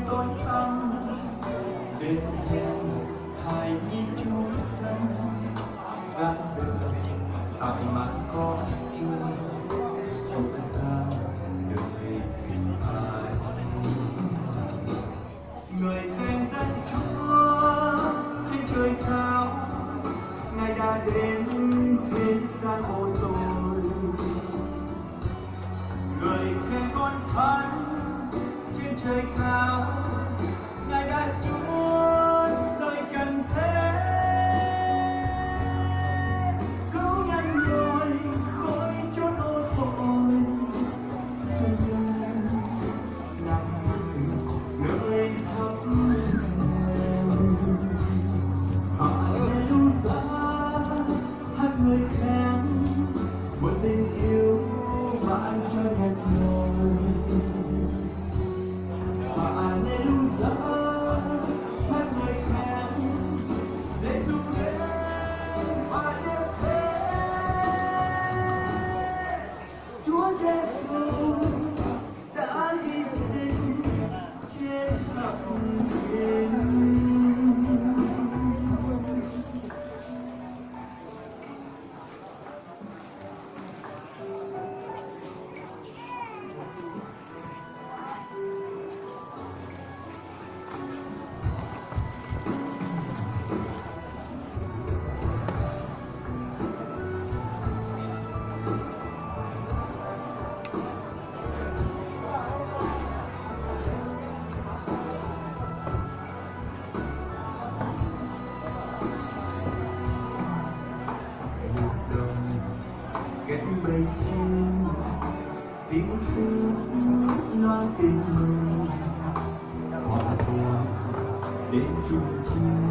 tối tăm đêm đen hài nhi chúa xanh dáng đời tại mặt có xưa không sao được về bình an. Người khen dân Chúa trên trời cao, Ngài đã đến thế gian ôi tôi. Người khen con Thánh trên trời cao, Ngài đã xuống đời trần thế. Cứu nhanh rồi khỏi chốn ô thôi, xuân xuân nằm nơi thấp Hallelujah, hát người khen một tình yêu bạn cho hết rồi. Hallelujah, hát người khen Giêsu đến và tiếp thế. Chúa Giêsu đã hy sinh trên thập thiên. Cánh bay trên tiếng sương nói tình mừng, hoa thơm đến chung chia